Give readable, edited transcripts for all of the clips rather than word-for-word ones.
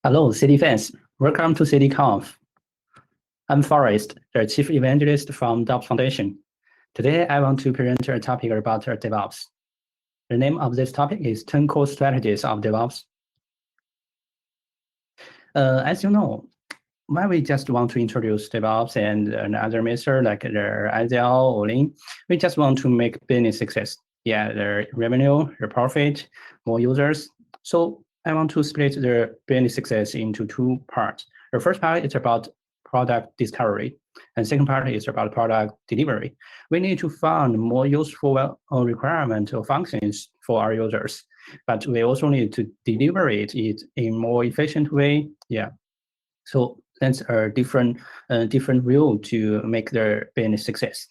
Hello, City fans. Welcome to CityConf. I'm Forrest, the Chief Evangelist from DAOPS Foundation. Today, I want to present a topic about DevOps. The name of this topic is 10 Core Strategies of DevOps. As you know, why we just want to introduce DevOps and another method like the Agile or Lean, we just want to make business success. Yeah, the revenue, the profit, more users. So I want to split the business success into two parts. The first part is about product discovery, and second part is about product delivery. We need to find more useful requirements or functions for our users, but we also need to deliver it in a more efficient way. Yeah, so that's a different view to make the business success.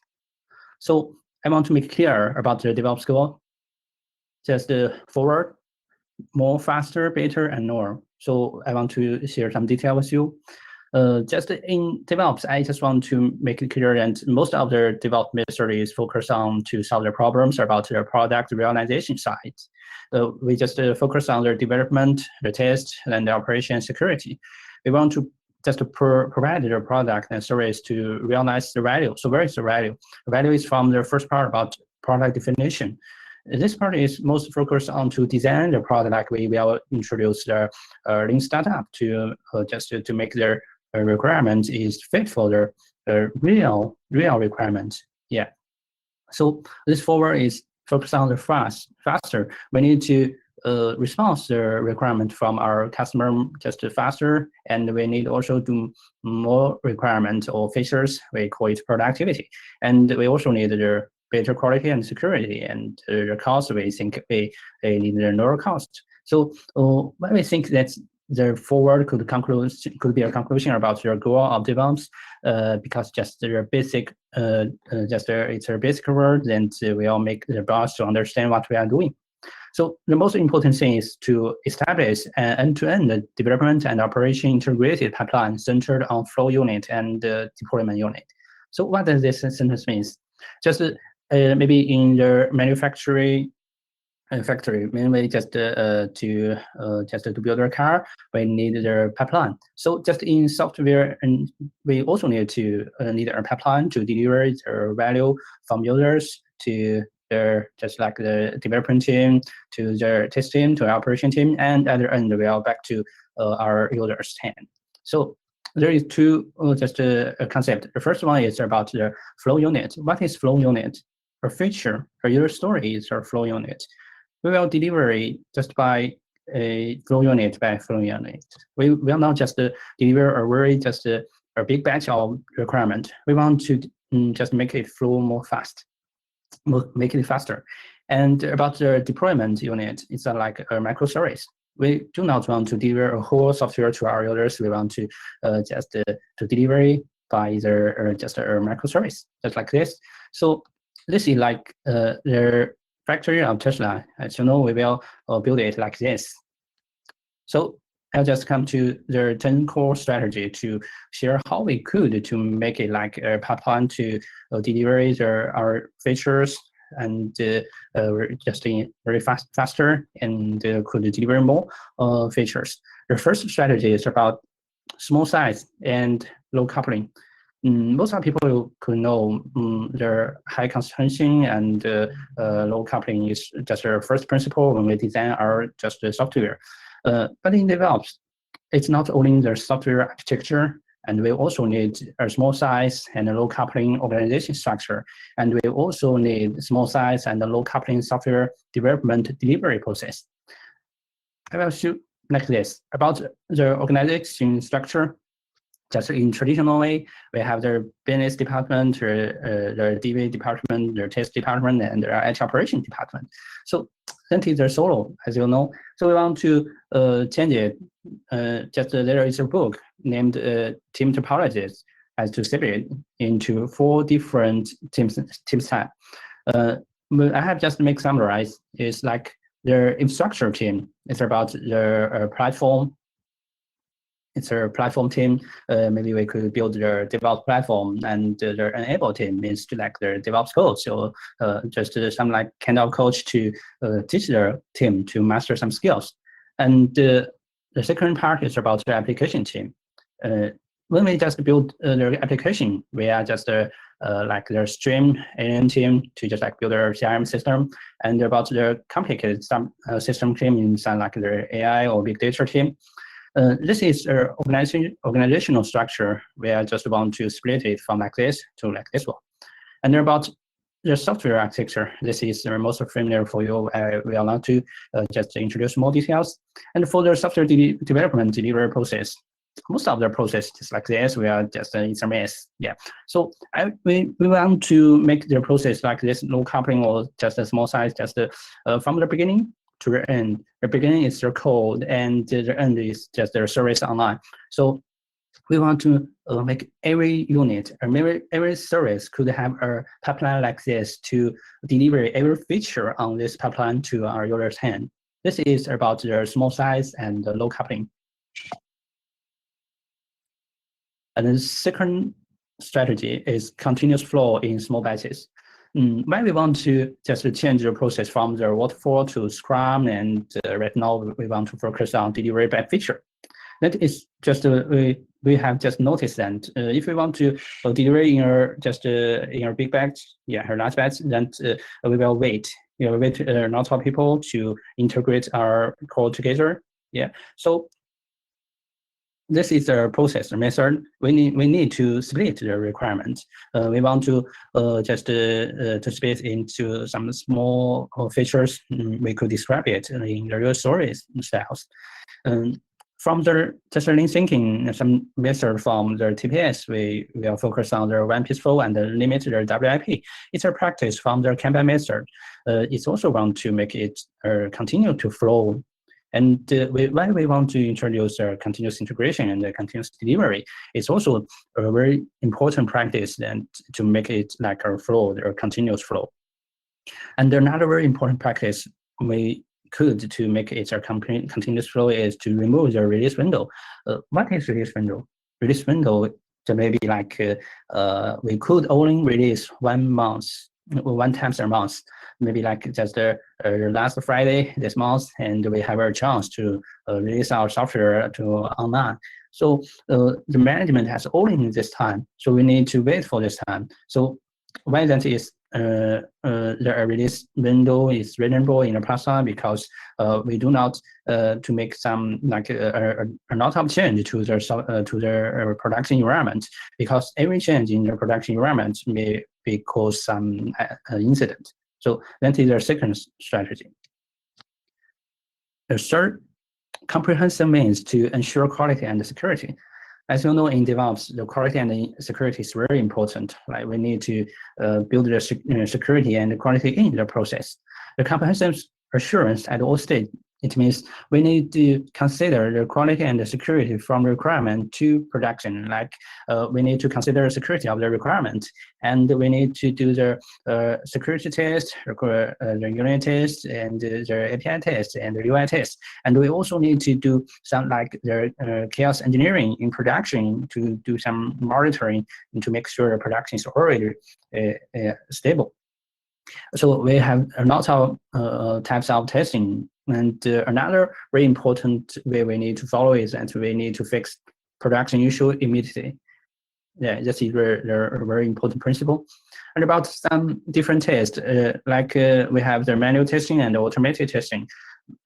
So I want to make clear about the DevOps goal. Just forward, more, faster, better, and more. So I want to share some detail with you. Just in DevOps, I just want to make it clear that most of the DevOps method is focused on to solve the problems about the product realization side. We just focus on the development, the test, and the operation security. We want to just provide the product and service to realize the value. So where is the value? The value is from the first part about product definition. This part is most focused on to design the product, like we will introduce the Lean startup to just to make their requirements is fit for the real requirements. Yeah. So this forward is focused on the faster. We need to respond the requirement from our customer just faster, and we need also do more requirements or features. We call it productivity, and we also need the better quality and security, and the cost we think we need the lower cost. So when we think that the forward could be a conclusion about the goal of DevOps, because just the basic it's a basic word, and we all make the boss to understand what we are doing. So the most important thing is to establish an end-to-end development and operation integrated pipeline centered on flow unit and deployment unit. So what does this sentence mean? Just maybe in the manufacturing factory, mainly just to build a car, we need the pipeline. So just in software, and we also need a pipeline to deliver the value from users to their, just like the development team, to the test team, to our operation team, and at the end we are back to our users' hand. So there is two just a concept. The first one is about the flow unit. What is flow unit? A feature, a user story is our flow unit. We will deliver it just by a flow unit by flow unit. We will not just deliver a very just a big batch of requirement. We want to just make it flow more fast, make it faster. And about the deployment unit, it's like a microservice. We do not want to deliver a whole software to our users. We want to just to deliver it by just a microservice, just like this. So this is like the factory of Tesla. As you know, we will build it like this. So I'll just come to the 10 core strategy to share how we could to make it like a pipeline to deliver our features and just very faster and could deliver more features. The first strategy is about small size and low coupling. Most of people could know the high concentration and low coupling is just our first principle when we design our just the software. But in DevOps, it's not only the software architecture, and we also need a small size and a low coupling organization structure, and we also need small size and a low coupling software development delivery process. I will show like this about the organization structure. Just in traditional way, we have the business department, the DB department, the test department, and the IT operation department. So that is the solo, as you know. So we want to change it. There is a book named Team Topologies as to separate into 4 different team type. I have just make summarize. It's like the infrastructure team. It's about the platform. It's a platform team. Maybe we could build the DevOps platform, and the enable team means to like the DevOps code. So just some like kind of coach to teach their team to master some skills. And the second part is about the application team. When we just build the application, we are just like the stream AM team to just like build a CRM system, and about the complicated system team inside like the AI or big data team. This is an organizational structure. We are just want to split it from like this to like this one. And about the software architecture, this is most familiar for you. We are not to just introduce more details. And for the software development delivery process, most of the process is like this. We are just it's a mess. Yeah. So we want to make the process like this, no coupling or just a small size, just from the beginning to the end. The beginning is the code, and the end is just the service online. So we want to make every unit or every service could have a pipeline like this to deliver every feature on this pipeline to our user's hand. This is about the small size and the low coupling. And the second strategy is continuous flow in small batches. When we want to just change the process from the waterfall to Scrum, and right now we want to focus on delivery by feature. That is just we have just noticed that if we want to deliver in a big batch, a large batch, then we will wait. Wait lots of people to integrate our code together. Yeah, so this is the process method. We need to split the requirements. We want to just to split into some small features. We could describe it in the real stories styles. From the just lean thinking, some method from the TPS, we will focus on the one piece flow and limit the WIP. It's a practice from the Kanban method. It's also want to make it continue to flow. And why we want to introduce continuous integration and continuous delivery, it's also a very important practice then to make it like a flow or continuous flow. And another very important practice we could to make it a continuous flow is to remove the release window. What is release window? Release window maybe like we could only release 1 month, one time a month, maybe like just last Friday this month, and we have a chance to release our software to online. So the management has only this time, so we need to wait for this time. So why that is the release window is reasonable in the Python, because we do not to make some like a lot of change to the production environment, because every change in the production environment may cause some incident. So that is our second strategy. The third, comprehensive means to ensure quality and security. As you know, in DevOps, the quality and security is very important. Like we need to build the security and quality in the process. The comprehensive assurance at all stages, it means we need to consider the quality and the security from requirement to production. Like we need to consider security of the requirement, and we need to do the security test, the unit test, and the API test, and the UI test. And we also need to do some like the chaos engineering in production to do some monitoring and to make sure the production is already stable. So we have a lot of types of testing. And another very important way we need to follow is that we need to fix production issue immediately. Yeah, this is a very important principle. And about some different tests, like we have the manual testing and automated testing.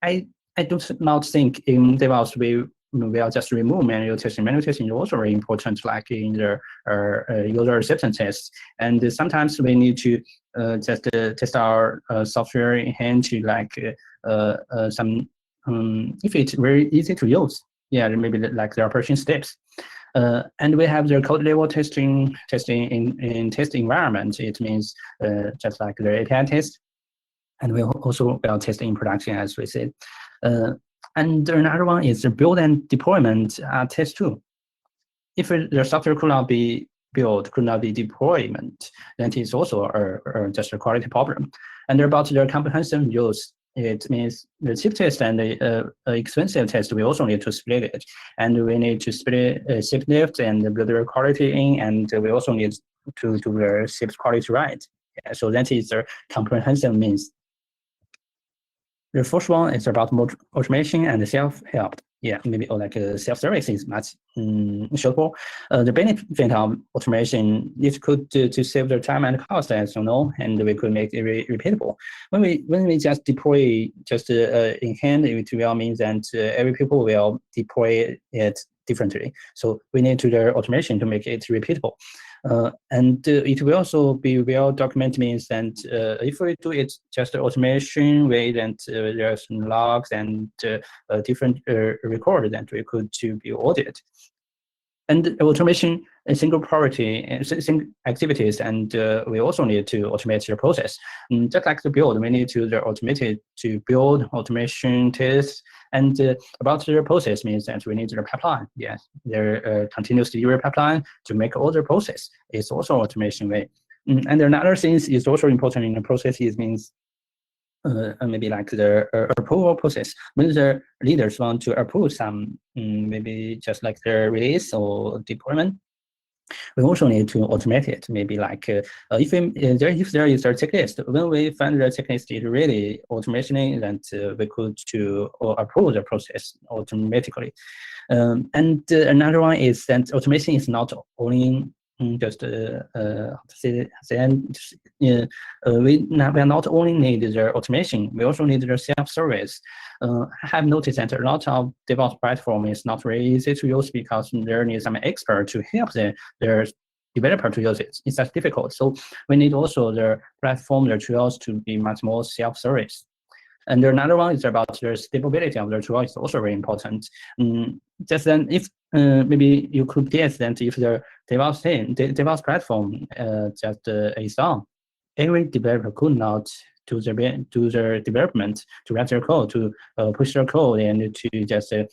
I do not think in DevOps we will just remove manual testing. Manual testing is also very important, like in the user acceptance tests. And sometimes we need to just test our software in hand to like some if it's very easy to use. Yeah, maybe like the operation steps. And we have the code level testing in test environment. It means just like the API test, and we also will test in production, as we said. And another one is the build and deployment test too. If the software could not be built, could not be deployment, then it's also just a quality problem. And about the comprehensive use, it means the cheap test and the expensive test, we also need to split it. And we need to split ship lift and build the quality in, and we also need to do the ship quality right. Yeah, so that is the comprehensive means. The first one is about automation and self-help. Yeah, maybe or like self-service is much suitable. The benefit of automation is could to save the time and cost, as you know, and we could make it repeatable. When we just deploy just in hand, it will mean that every people will deploy it differently. So we need to the automation to make it repeatable. And it will also be well documented, means that if we do it just automation way, then there's logs and different record that we could to be audited. And automation single priority single activities, and we also need to automate the process. Just like the build, we need to automate it to build automation tests. And about the process means that we need the pipeline. Yes, the continuous delivery pipeline to make all the process is also automation way. And another thing is also important in the process is means maybe like the approval process. When the leaders want to approve some, maybe just like the release or deployment, we also need to automate it. Maybe like if there is a checklist, when we find the checklist is really automation, then we could to approve the process automatically. And another one is that automation is not only just we are not only need the automation, we also need the self-service. I have noticed that a lot of DevOps platform is not very easy to use because there needs some expert to help their developer to use it. It's just difficult. So we need also the platform, the tools to be much more self-service. And another one is about the stability of the tool is also very important. Just then, if maybe you could guess that if the DevOps team, the DevOps platform just is down, every developer could not do the development, to write their code, to push their code, and to just to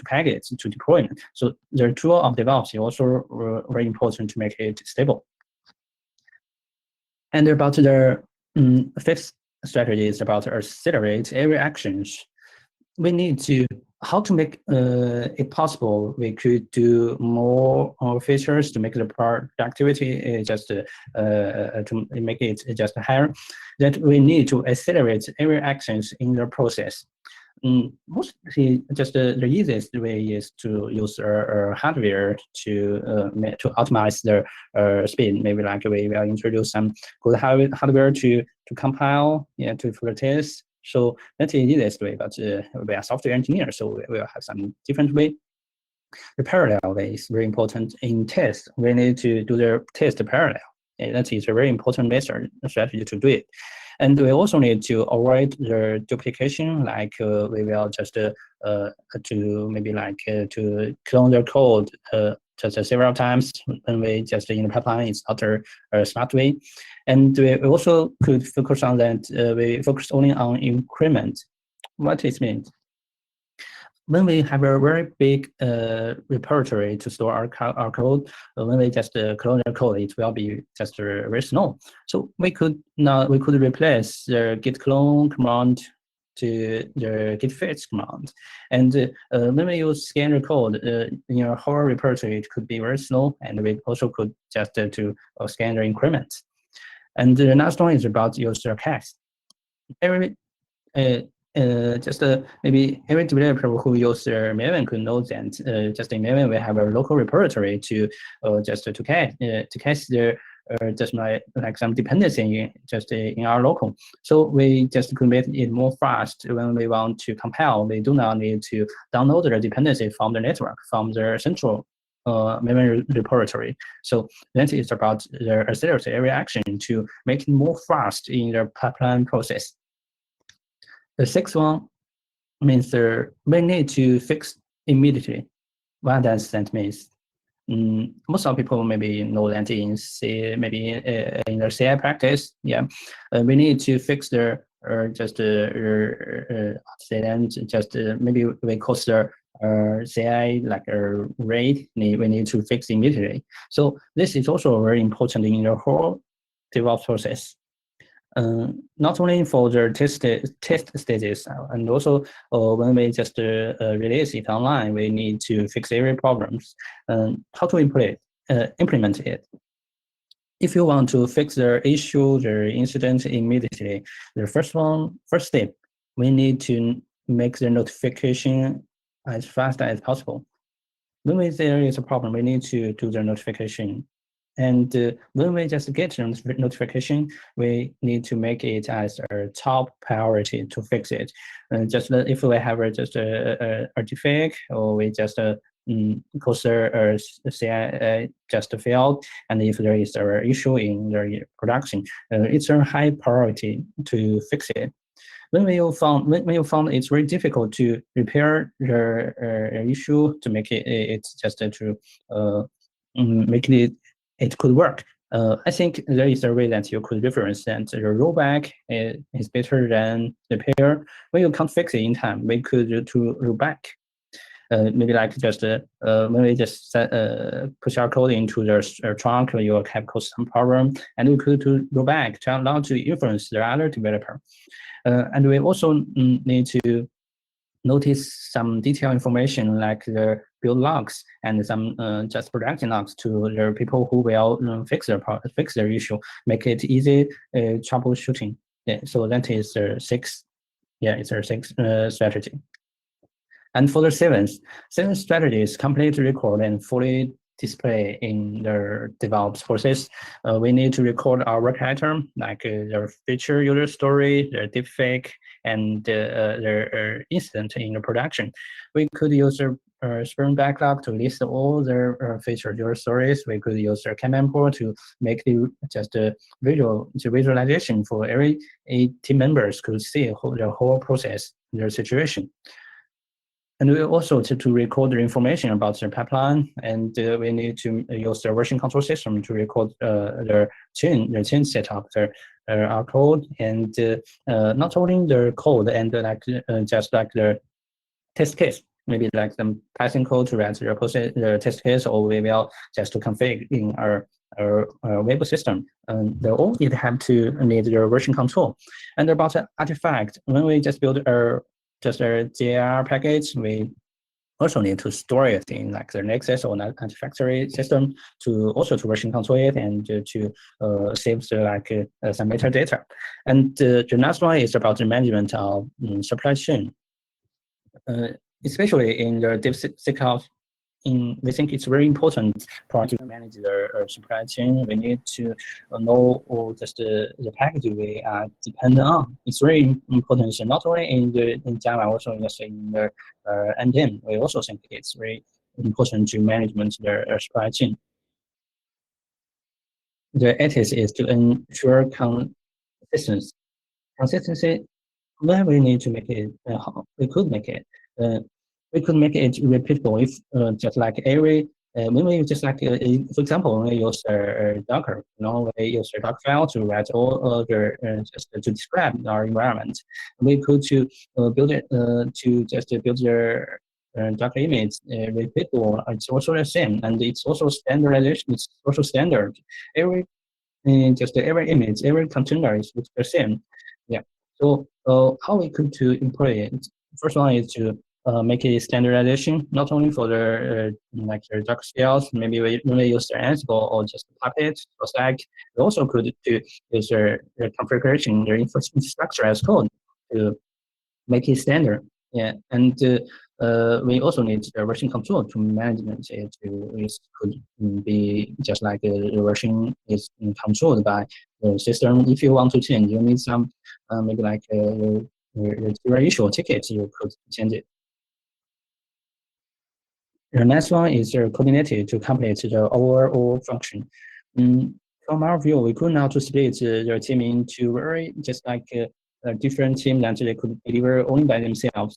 package, to deployment. So the tool of DevOps is also very important to make it stable. And about the fifth strategy is about accelerate every actions. We need to how to make it possible. We could do more features to make the productivity just to make it just higher. That we need to accelerate every actions in the process. Mostly, just the easiest way is to use hardware to optimize the speed. Maybe like we will introduce some good hardware to compile, to for the test. So that's the easiest way. But we are software engineers, so we will have some different way. The parallel way is very important in test. We need to do the test parallel. That is a very important method strategy to do it. And we also need to avoid the duplication, like we will just to maybe like to clone the code just several times when we just in the pipeline. It's not a smart way. And we also could focus on that. We focus only on increment. What it means? When we have a very big repository to store our code, when we just clone the code, it will be just very slow. So we could replace the git clone command to the git fetch command. And when we use scanner code in your whole repository, it could be very slow, and we also could just to scan the increment. And the last one is about user case. Every maybe every developer who uses Maven could know that just in Maven we have a local repository to cache their just like some dependency just in our local. So we just could make it more fast when we want to compile. We do not need to download the dependency from the network, from the central Maven repository. So that is about the accelerate every action to make it more fast in the pipeline process. The sixth one means we need to fix immediately. What does that mean? Most of people maybe know that in in their CI practice, we need to fix the maybe we call the CI like a rate. We need to fix immediately. So this is also very important in the whole DevOps process. Not only for the test stages, and also when we just release it online, we need to fix every problems. How to implement it? If you want to fix the issue, the incident immediately, the first step, we need to make the notification as fast as possible. When there is a problem, we need to do the notification. And when we just get the notification, we need to make it as a top priority to fix it. Just if we have just a artifact, or we just cursor or CI just failed, and if there is an issue in the production, it's a high priority to fix it. When you found it's very difficult to repair the issue, to make it just to make it could work. I think there is a way that you could reference that the rollback is better than repair. When you can't fix it in time, we could to rollback. Maybe like just when we just push our code into the trunk, you have caused some problem, and we could to roll back to allow to influence the other developer. And we also need to notice some detailed information like the build logs and some just production logs to the people who will fix their issue, make it easy troubleshooting. Yeah, so that is six. Yeah, it's our sixth strategy. And for the seventh strategy is complete record and fully display in the DevOps process. We need to record our work item, like their feature, user story, their deepfake, and their incident in the production. We could use a Sprint backlog to list all their feature user stories. We could use their Kanban board to make the visualization for every team members could see the whole process, their situation. And we also to record the information about the pipeline, and we need to use the version control system to record the chain setup, our code, and not only the code and just like the test case, maybe like some Python code to write the test case, or we will just to configure in our web system. They all need the version control. And about the artifact, when we just build a JR package, we also need to store it in like the Nexus or Antifactory system to also to version control it and to save some metadata. And the last one is about the management of supply chain, especially in the DevSecOps. We think it's very important for to manage the supply chain. We need to know all just the package we are dependent on. It's very important, so not only in Java, also just in the NPM. We also think it's very important to management the supply chain. The ethics is to ensure consistency. Consistency, when we need to make it, we could make it. We could make it repeatable if just like every when we just like for example, when we use Docker, we use a Docker file to write all the just to describe our environment. We could to build it to just build the Docker image repeatable. It's also the same, and it's also standardization. It's also standard. Every image, every container is the same. Yeah. So how we could to employ it? First one is to make a standardization, not only for the like the Docker scales. Maybe when we use the Ansible or just Puppet or Stack, we also could to use the configuration, the infrastructure as code to make it standard. Yeah, and we also need the version control to management it. Could be just like the version is controlled by the system. If you want to change, you need some maybe like your issue ticket, you could change it. The next one is coordinated to complete the overall function. From our view, we could now to split the team into very just like a different team that they could deliver only by themselves.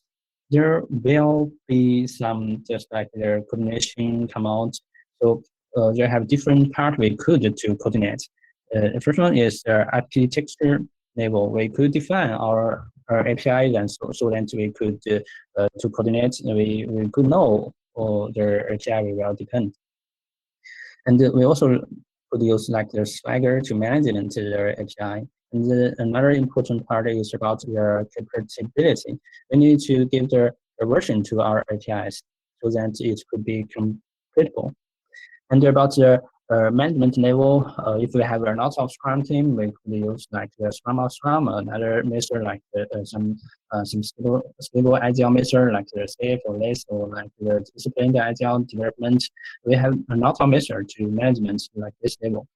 There will be some just like their coordination come out. So they have different part we could to coordinate. The first one is the architecture level. We could define our API then so that we could to coordinate. We could know or their API we will depend. And we also could use like the Swagger to manage it into their API. And another important part is about their compatibility. We need to give the version to our APIs so that it could be compatible. And about the management level, if we have a lot of Scrum team, we could use like the Scrum of Scrum, another measure like some stable agile measure like the safe or less, or like the disciplined agile development. We have a lot of measure to management like this level.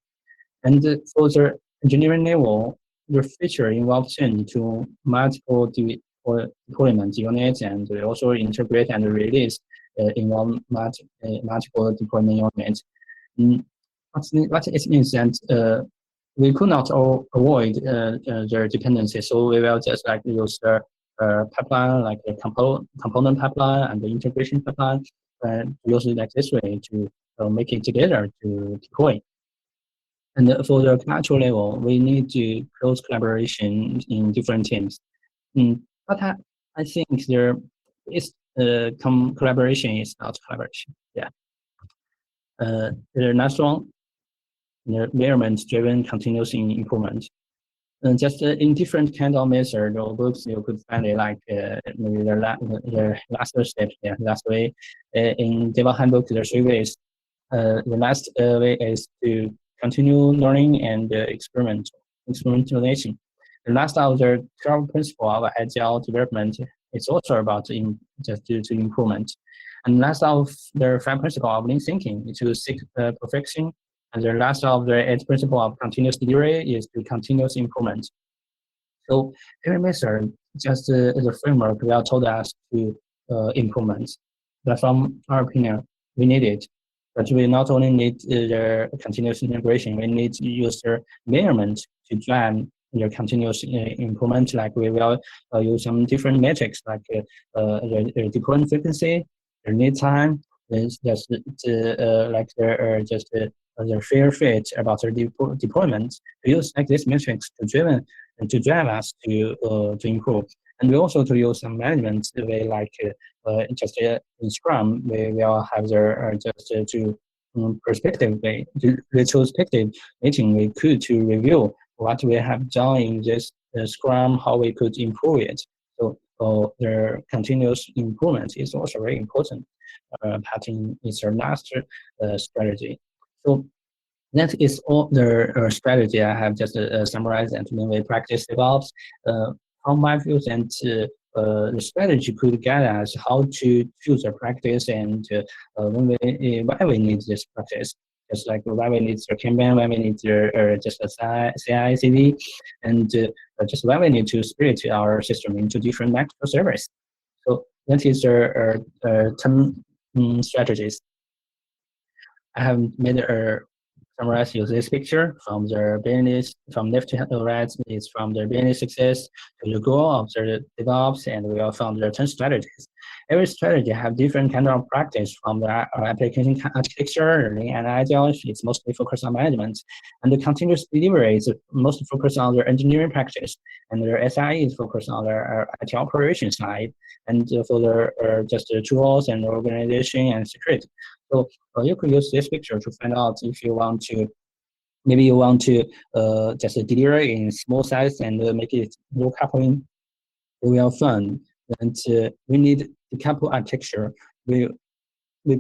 And for the engineering level, the feature involves change to multiple deployment units, and we also integrate and release involve multiple deployment units. What it means that we could not avoid their dependency, so we will just like use the pipeline, like the component pipeline and the integration pipeline, and use it like this way to make it together to deploy. And for the cultural level, we need to close collaboration in different teams. But I think there is collaboration is not collaboration. Yeah. The next one, the environment-driven continuous improvement. Just in different kind of method or books, you could find it like maybe the last step, yeah, last way. In DevOps handbook, there are 3 ways. The last way is to continue learning and experimentation. The last of the 12 principle of agile development is also about just to improvement. And last of the 5 principle of lean thinking is to seek perfection. And the last of the 8 principle of continuous delivery is to continuous improvement. So every method just as a framework will told us to improvement. But from our opinion, we need it. But we not only need the continuous integration, we need to use the measurement to drive the continuous improvement. Like we will use some different metrics, like the deployment frequency, the lead time, just like the fair fit about the deployment. We use like these metrics to drive us to improve. And we also to use some management way, like just in Scrum, we will have the just to perspective way, retrospective meeting. We could to review what we have done in this Scrum, how we could improve it. So the continuous improvement is also very important part in its last strategy. So that is all the strategy I have just summarized, and when we practice DevOps, how my views and the strategy could guide us how to choose a practice, and why we need this practice. Just like why we need the campaign, why we need just a CI/CD, and just why we need to split our system into different microservices. So that is 10 strategies. I have made a summarize use this picture from the business, from left to right is from the business success to the goal of the DevOps, and we all found the 10 strategies. Every strategy have different kind of practice, from the application architecture, lean and agile. It's mostly focused on management, and the continuous delivery is mostly focused on the engineering practice, and the SIE is focused on the IT operation side, and for the just the tools and organization and security. So you could use this picture to find out if you want to, maybe you want to just deliver in small size and make it more coupling real fun. And we need the couple architecture. We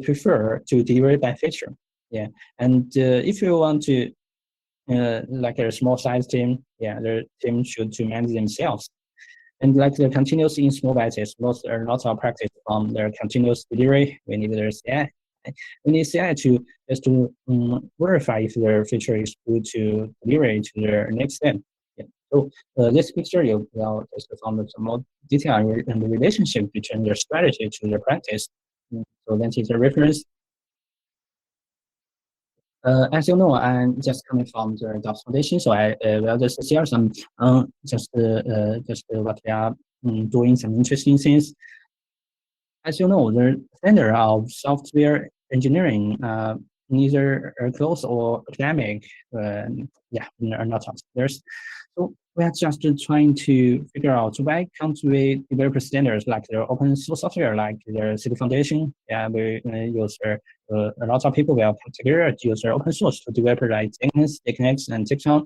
prefer to deliver by feature. Yeah, and if you want to like a small size team, yeah, the team should to manage themselves. And like the continuous in small batches, lots of practice from their continuous delivery. We need their CI. We need CI to just to verify if their feature is good to deliver to their next step. Yeah. So this picture you will just found some more detail and the relationship between their strategy to their practice. So that is a reference. As you know, I'm just coming from the DAOPS Foundation, so I will just share some just what we are doing, some interesting things. As you know, the standard of software engineering, neither close or academic, yeah, are not upstairs. So we are just trying to figure out why can't we develop standards like the open source software, like the City Foundation. Yeah, we use a lot of people will put together to use open source to develop like Jenkins, techniques, and Jing.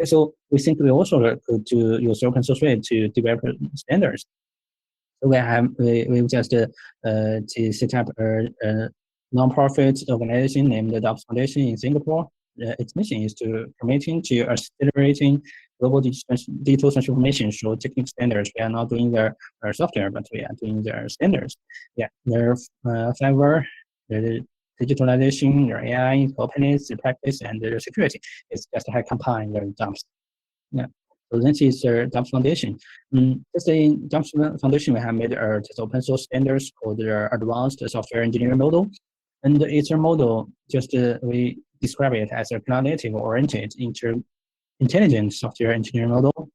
So we think we also could use open source way to develop standards. So we just to set up nonprofit organization named the DAOPS Foundation in Singapore. Its mission is to promoting to accelerating global digital transformation through technical standards. We are not doing their software, but we are doing their standards. Yeah, their favor, the digitalization, their AI, openness, the practice, and their security. It's just how combine their DAOPS. Yeah. So this is the DAOPS Foundation. Just in DAOPS Foundation, we have made just open source standards called the Advanced Software Engineering Model. And it's a model, just we describe it as a cloud-native oriented intelligent software engineering model.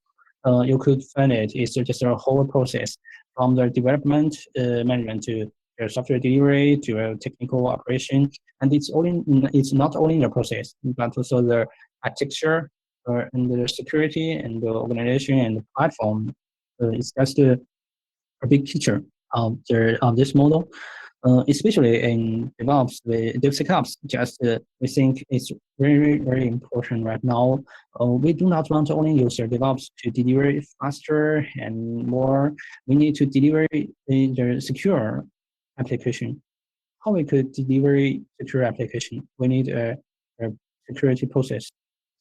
You could find it's just a whole process from the development management to software delivery to technical operation, and it's not only the process but also the architecture and the security and the organization and the platform. It's just a big picture of this model. Especially in DevOps, with DevSecOps, we think it's very, very important right now. We do not want to only use our DevOps to deliver it faster and more. We need to deliver the secure application. How we could deliver secure application? We need a security process.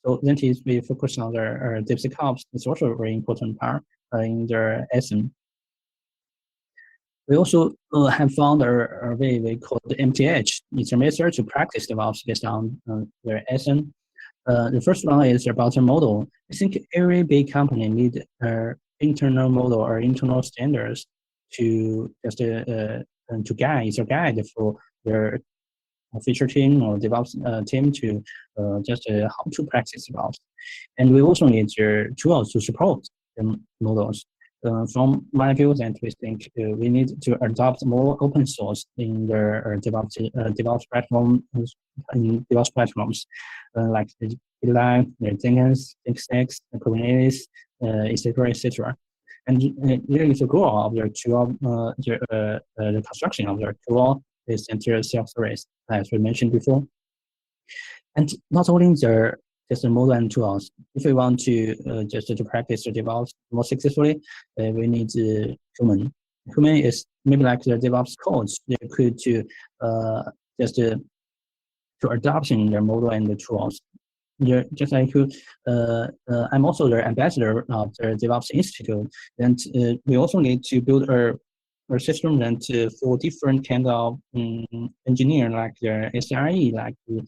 So that is we focus on the DevSecOps. It's also a very important part in the SM. We also have found a way we call the MTH. It's a method to practice DevOps based on their SN. The first one is about the model. I think every big company need an internal model or internal standards to just to guide for their feature team or DevOps team to just how to practice DevOps. And we also need tools to support the models. From my view, that we think we need to adopt more open source in the DevOps platform, in DevOps platforms like the GitLab, the Jenkins, X6, Kubernetes, etc., etc. And there is a goal of the tool, the construction of the tool is entire self-service, as we mentioned before. And not only just the model and tools. If we want to just to practice the DevOps more successfully, we need human. Human is maybe like the DevOps codes. They could to just to adoption their model and the tools. Just like I'm also the ambassador of the DevOps Institute, and we also need to build a system that for different kind of engineer, like the SRE, like the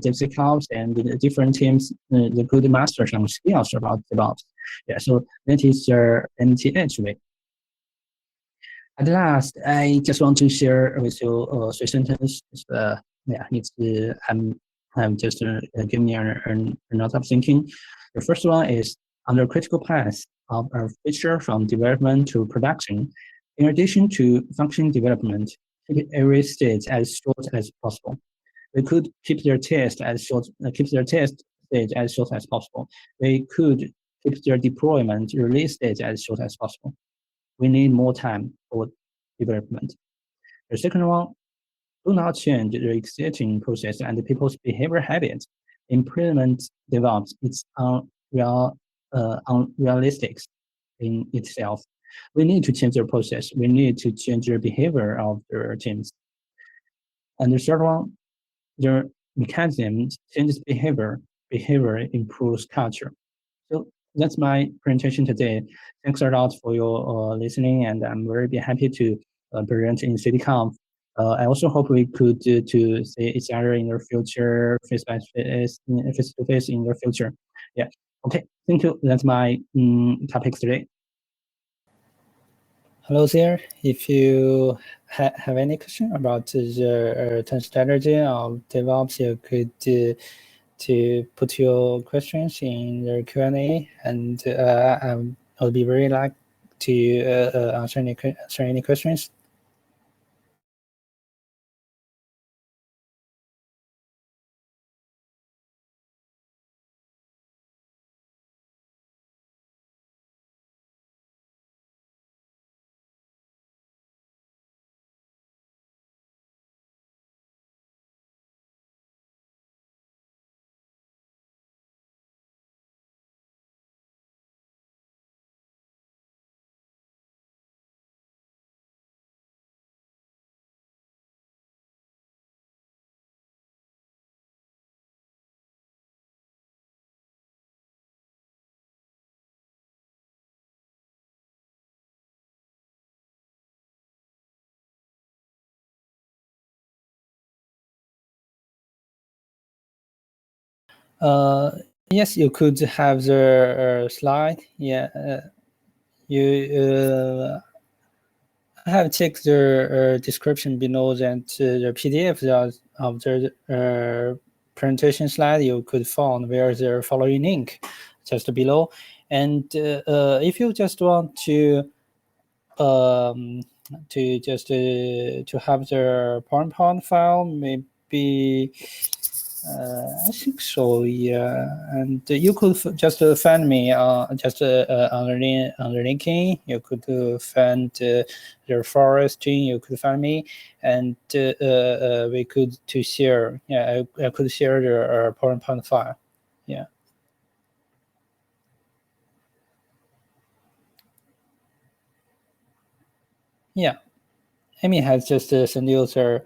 DevSecOps, and the different teams, the good master some skills about DevOps. Yeah, so that is the MTH way. At last, I just want to share with you 3 sentences. Yeah, it's I'm just give me a lot of thinking. The first one is on the critical path of our feature from development to production. In addition to function development, keep every stage as short as possible. We could keep their test stage as short as possible. We could keep their deployment release stage as short as possible. We need more time for development. The second one, do not change the existing process and people's behavior habits. Implement DevOps, it's unrealistic in itself. We need to change their process. We need to change their behavior of their teams. And the third one, their mechanism changes behavior. Behavior improves culture. So that's my presentation today. Thanks a lot for your listening, and I'm very happy to present in CityConf. I also hope we could to see each other in the future, face to face in the future. Yeah. Okay. Thank you. That's my topic today. Hello there. If you have any question about the strategy of DevOps, you could to put your questions in the Q&A, and I'll be very glad to answer any questions. Yes, you could have the slide. Yeah, you have checked the description below that the PDF of the presentation slide. You could find where the following link just below. And if you just want to just to have the PowerPoint file, maybe I think so, yeah. And you could just find me just on the LinkedIn. You could find the Forest Jing. You could find me, and we could to share. Yeah, I could share the PowerPoint file. Yeah. Yeah. Amy has just sent you the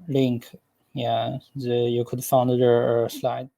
link. Yeah, you could find the slide.